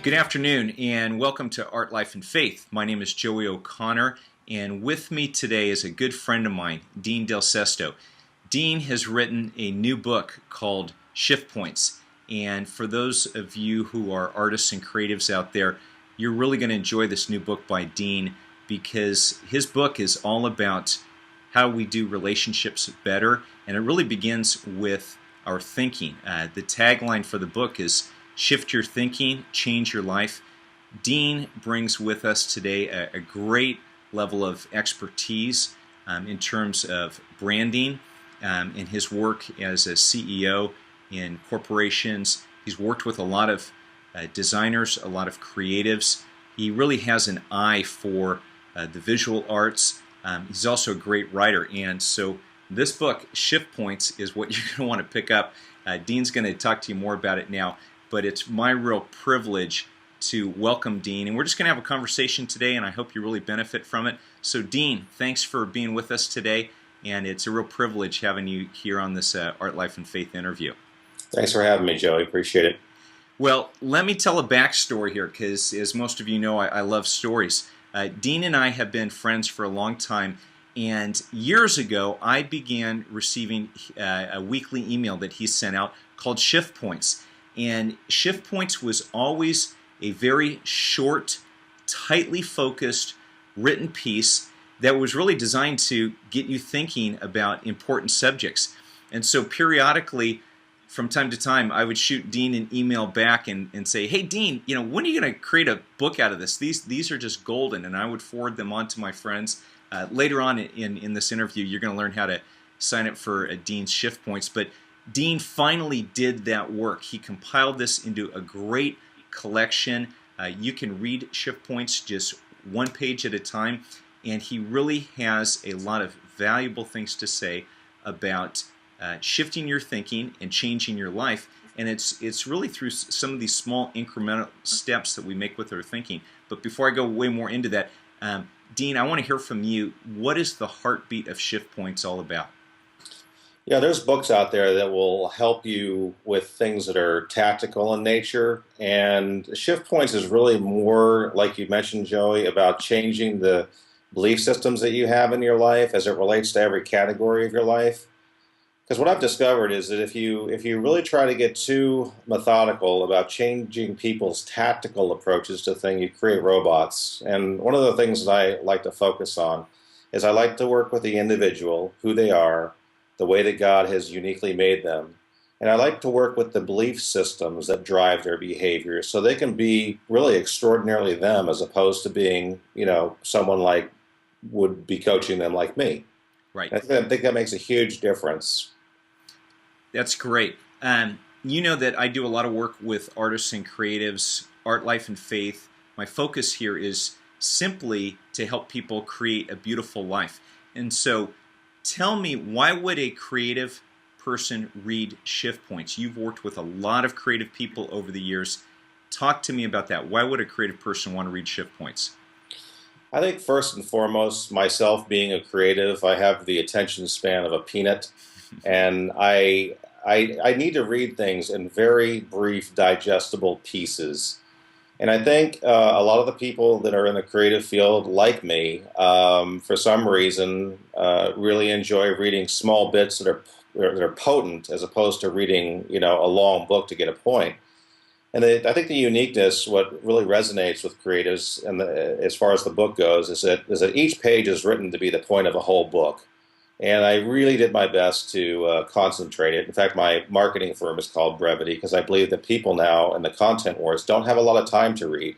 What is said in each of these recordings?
Good afternoon and welcome to Art, Life, and Faith. My name is Joey O'Connor, and with me today is a good friend of mine, Dean Del Sesto. Dean has written a new book called Shiftpoints, and for those of you who are artists and creatives out there, you're really going to enjoy this new book by Dean because his book is all about how we do relationships better, and it really begins with our thinking. The tagline for the book is Shift Your Thinking, Change Your Life. Dean brings with us today a great level of expertise in terms of branding in his work as a CEO in corporations. He's worked with a lot of designers, a lot of creatives. He really has an eye for the visual arts. He's also a great writer, and so this book, Shiftpoints, is what you're going to want to pick up. Dean's going to talk to you more about it now, but it's my real privilege to welcome Dean, and we're just going to have a conversation today, and I hope you really benefit from it. So Dean, thanks for being with us today, and it's a real privilege having you here on this Art, Life, and Faith interview. Thanks for having me, Joey. Appreciate it. Well, let me tell a backstory here, because as most of you know, I love stories. Dean and I have been friends for a long time, and years ago, I began receiving a weekly email that he sent out called Shiftpoints. And Shiftpoints was always a very short, tightly focused, written piece that was really designed to get you thinking about important subjects. And so periodically, from time to time, I would shoot Dean an email back and say, hey, Dean, when are you going to create a book out of this? These are just golden. And I would forward them on to my friends. Later on in this interview, you're going to learn how to sign up for Dean's Shiftpoints. But Dean finally did that work. He compiled this into a great collection. You can read Shiftpoints just one page at a time, and he really has a lot of valuable things to say about shifting your thinking and changing your life. And it's really through some of these small incremental steps that we make with our thinking. But before I go way more into that, Dean, I want to hear from you. What is the heartbeat of Shiftpoints all about? Yeah, there's books out there that will help you with things that are tactical in nature, and Shiftpoints is really more, like you mentioned, Joey, about changing the belief systems that you have in your life as it relates to every category of your life. Because what I've discovered is that if you really try to get too methodical about changing people's tactical approaches to things, you create robots. And one of the things that I like to focus on is I like to work with the individual, who they are, the way that God has uniquely made them. And I like to work with the belief systems that drive their behavior so they can be really extraordinarily them as opposed to being, someone like would be coaching them like me. Right. I think that makes a huge difference. That's great. You know that I do a lot of work with artists and creatives, art, life, and faith. My focus here is simply to help people create a beautiful life. And so tell me, why would a creative person read Shiftpoints? You've worked with a lot of creative people over the years. Talk to me about that. Why would a creative person want to read Shiftpoints? I think first and foremost, myself being a creative, I have the attention span of a peanut, and I need to read things in very brief, digestible pieces. And I think a lot of the people that are in the creative field, like me, for some reason, really enjoy reading small bits that are potent, as opposed to reading, a long book to get a point. And I think the uniqueness, what really resonates with creatives, and as far as the book goes, is that each page is written to be the point of a whole book. And I really did my best to concentrate it. In fact, my marketing firm is called Brevity because I believe that people now in the content wars don't have a lot of time to read.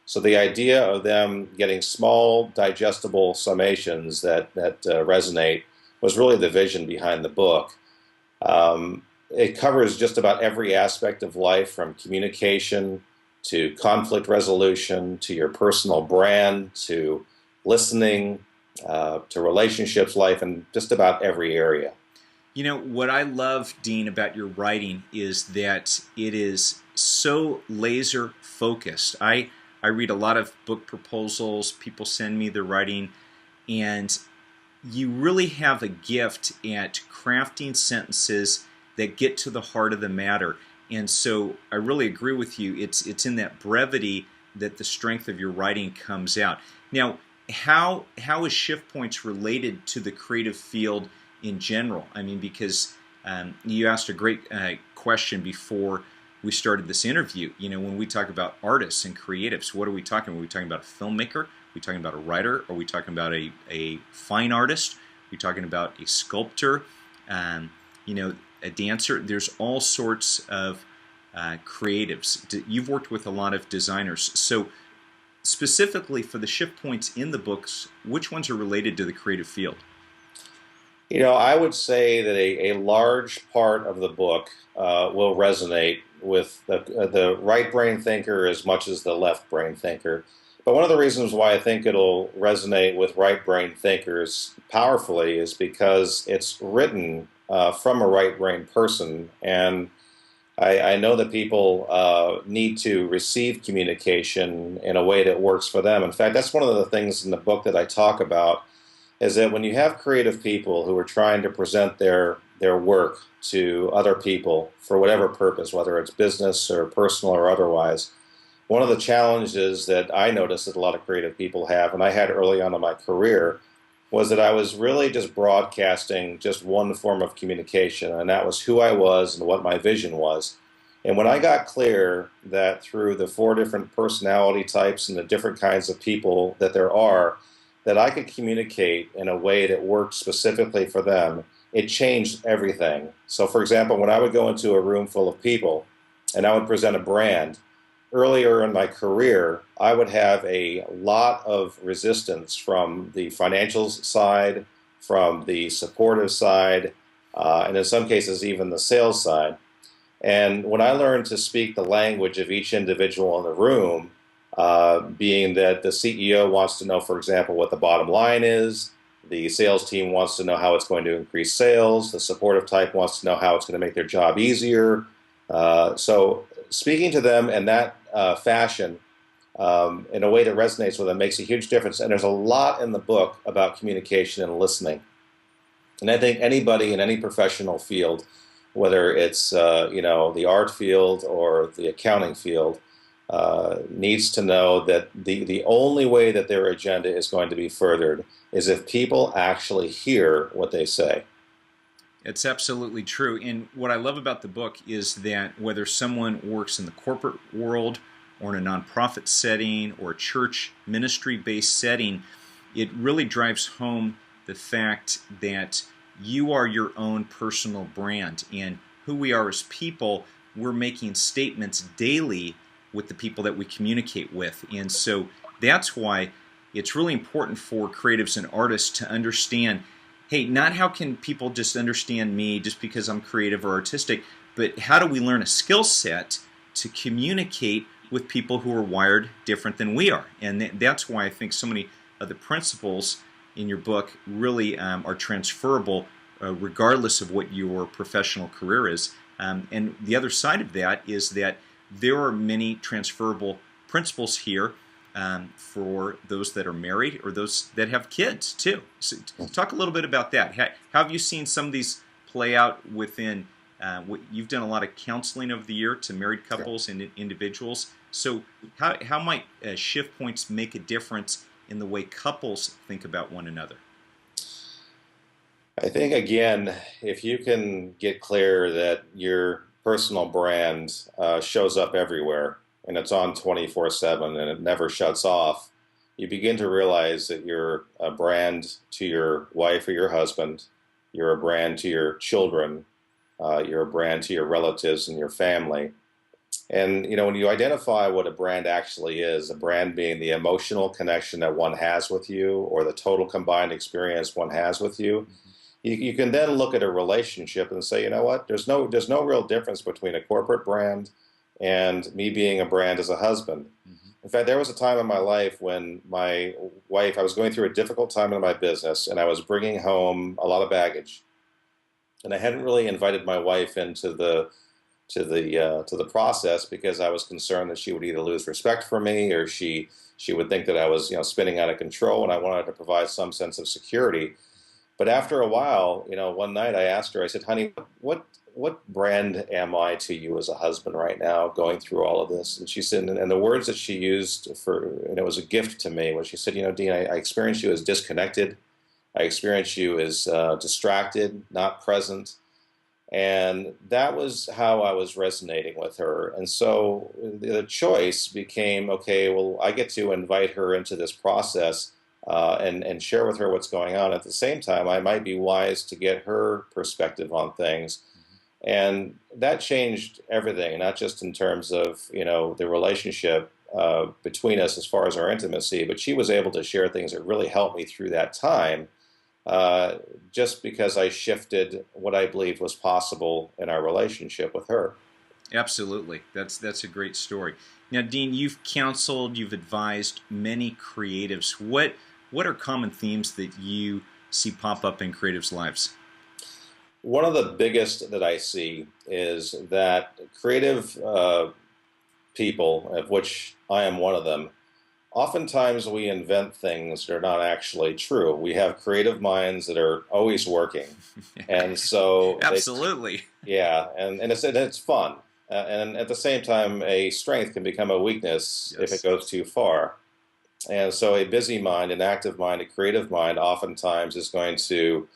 So the idea of them getting small, digestible summations that resonate was really the vision behind the book. It covers just about every aspect of life, from communication to conflict resolution to your personal brand to listening, to relationships, life, and just about every area. What I love, Dean, about your writing is that it is so laser focused. I read a lot of book proposals, people send me their writing, and you really have a gift at crafting sentences that get to the heart of the matter. And so I really agree with you. It's in that brevity that the strength of your writing comes out. Now, how is Shiftpoints related to the creative field in general? I mean, because you asked a great question before we started this interview. You know, when we talk about artists and creatives, what are we talking about? Are we talking about a filmmaker? Are we talking about a writer? Are we talking about a fine artist? Are we talking about a sculptor? You know, a dancer? There's all sorts of creatives. You've worked with a lot of designers. So specifically for the shift points in the books, which ones are related to the creative field? You know, I would say that a large part of the book will resonate with the right brain thinker as much as the left brain thinker. But one of the reasons why I think it'll resonate with right brain thinkers powerfully is because it's written from a right brain person. And I know that people need to receive communication in a way that works for them. In fact, that's one of the things in the book that I talk about, is that when you have creative people who are trying to present their work to other people for whatever purpose, whether it's business or personal or otherwise, one of the challenges that I noticed that a lot of creative people have, and I had early on in my career, was that I was really just broadcasting just one form of communication, and that was who I was and what my vision was. And when I got clear that through the 4 different personality types and the different kinds of people that there are, that I could communicate in a way that worked specifically for them, it changed everything. So for example, when I would go into a room full of people and I would present a brand, earlier in my career, I would have a lot of resistance from the financial side, from the supportive side, and in some cases even the sales side. And when I learned to speak the language of each individual in the room, being that the CEO wants to know, for example, what the bottom line is, the sales team wants to know how it's going to increase sales, the supportive type wants to know how it's going to make their job easier. So speaking to them in that fashion, in a way that resonates with them, makes a huge difference. And there's a lot in the book about communication and listening. And I think anybody in any professional field, whether it's you know, the art field or the accounting field, needs to know that the only way that their agenda is going to be furthered is if people actually hear what they say. It's absolutely true. And what I love about the book is that whether someone works in the corporate world or in a nonprofit setting or a church ministry-based setting, it really drives home the fact that you are your own personal brand. And who we are as people, we're making statements daily with the people that we communicate with. And so that's why it's really important for creatives and artists to understand, hey, not how can people just understand me just because I'm creative or artistic, but how do we learn a skill set to communicate with people who are wired different than we are? And that's why I think so many of the principles in your book really are transferable regardless of what your professional career is. And the other side of that is that there are many transferable principles here for those that are married or those that have kids too. So talk a little bit about that. How have you seen some of these play out within, you've done a lot of counseling over the year to married couples and individuals. So how might shift points make a difference in the way couples think about one another? I think, again, if you can get clear that your personal brand shows up everywhere, and it's on 24/7 and it never shuts off, you begin to realize that you're a brand to your wife or your husband, you're a brand to your children, you're a brand to your relatives and your family. And you know, when you identify what a brand actually is, a brand being the emotional connection that one has with you or the total combined experience one has with you, you can then look at a relationship and say, you know what, there's no real difference between a corporate brand and me being a brand as a husband. In fact, there was a time in my life when my wife, I was going through a difficult time in my business, and I was bringing home a lot of baggage, and I hadn't really invited my wife into the process because I was concerned that she would either lose respect for me or she would think that I was, you know, spinning out of control, and I wanted to provide some sense of security. But after a while, you know, one night I asked her, I said, honey, what what brand am I to you as a husband right now, going through all of this? And she said, and the words that she used and it was a gift to me, when she said, Dean, I experience you as disconnected. I experience you as distracted, not present. And that was how I was resonating with her. And so the choice became, okay, well, I get to invite her into this process and share with her what's going on. At the same time, I might be wise to get her perspective on things. And that changed everything, not just in terms of, the relationship between us as far as our intimacy, but she was able to share things that really helped me through that time, just because I shifted what I believed was possible in our relationship with her. Absolutely. That's a great story. Now, Dean, you've counseled, you've advised many creatives. What are common themes that you see pop up in creatives' lives? One of the biggest that I see is that creative people, of which I am one of them, oftentimes we invent things that are not actually true. We have creative minds that are always working. And so Absolutely. and it's fun. And at the same time, a strength can become a weakness if it goes too far. And so a busy mind, an active mind, a creative mind oftentimes is going to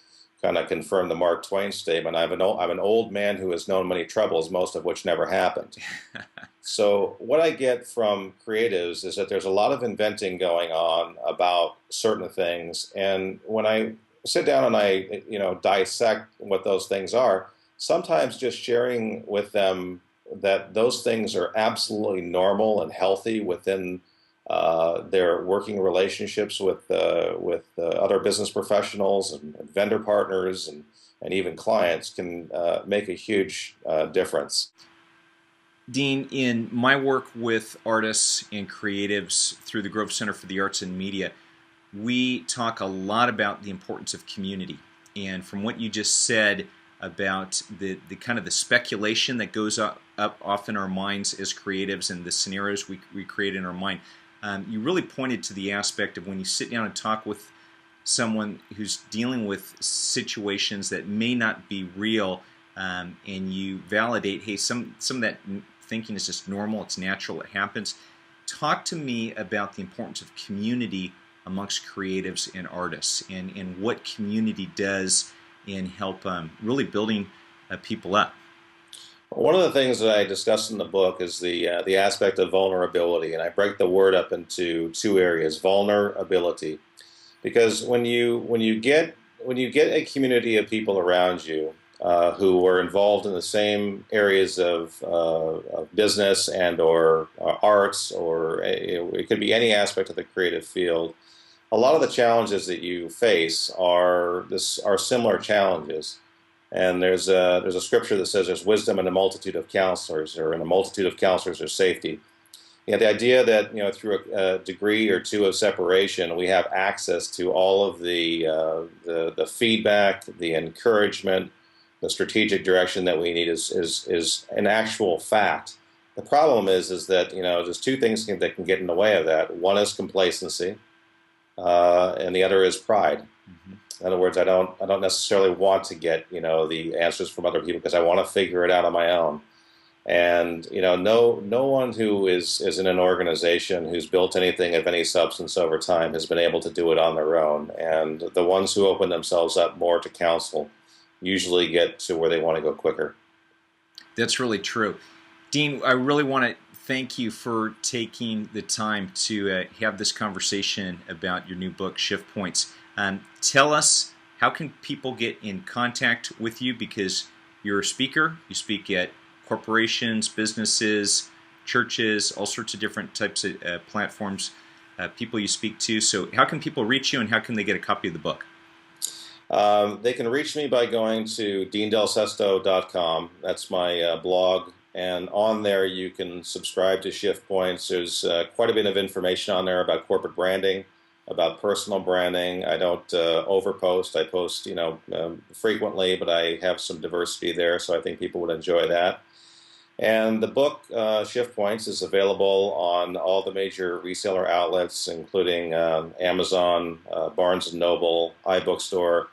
kind of confirm the Mark Twain statement. I'm an old man who has known many troubles, most of which never happened. So what I get from creatives is that there's a lot of inventing going on about certain things. And when I sit down and I dissect what those things are, sometimes just sharing with them that those things are absolutely normal and healthy within their working relationships with other business professionals and vendor partners and even clients can make a huge difference. Dean, in my work with artists and creatives through the Grove Center for the Arts and Media, we talk a lot about the importance of community. And from what you just said about the kind of the speculation that goes up off in our minds as creatives and the scenarios we create in our mind, you really pointed to the aspect of when you sit down and talk with someone who's dealing with situations that may not be real, and you validate, hey, some of that thinking is just normal, it's natural, it happens. Talk to me about the importance of community amongst creatives and artists, and what community does in help really building people up. One of the things that I discuss in the book is the aspect of vulnerability, and I break the word up into two areas: vulnerability, because when you get a community of people around you who are involved in the same areas of business and or arts, or it could be any aspect of the creative field, a lot of the challenges that you face are similar challenges. And there's a scripture that says there's wisdom in a multitude of counselors, or in a multitude of counselors there's safety. The idea that through a degree or two of separation, we have access to all of the feedback, the encouragement, the strategic direction that we need is an actual fact. The problem is that there's two things that can get in the way of that. One is complacency, and the other is pride. Mm-hmm. In other words, I don't necessarily want to get the answers from other people because I want to figure it out on my own. And no one who is in an organization who's built anything of any substance over time has been able to do it on their own. And the ones who open themselves up more to counsel usually get to where they want to go quicker. That's really true. Dean, I really want to thank you for taking the time to have this conversation about your new book, Shiftpoints. Tell us, how can people get in contact with you? Because you're a speaker, you speak at corporations, businesses, churches, all sorts of different types of platforms, people you speak to. So how can people reach you, and how can they get a copy of the book? They can reach me by going to deandelsesto.com. That's my blog. And on there, you can subscribe to Shiftpoints. There's quite a bit of information on there about corporate branding, about personal branding. I don't overpost. I post, frequently, but I have some diversity there, so I think people would enjoy that. And the book, Shiftpoints, is available on all the major reseller outlets, including Amazon, Barnes & Noble, iBookstore,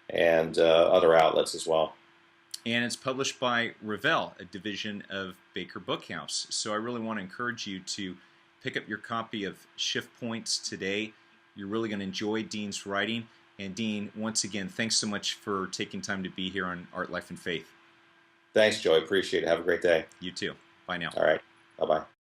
and other outlets as well. and it's published by Revell, a division of Baker Bookhouse. So I really want to encourage you to pick up your copy of Shiftpoints today. You're really going to enjoy Dean's writing. And Dean, once again, thanks so much for taking time to be here on Art, Life, and Faith. Thanks, Joey. Appreciate it. Have a great day. You too. Bye now. All right. Bye-bye.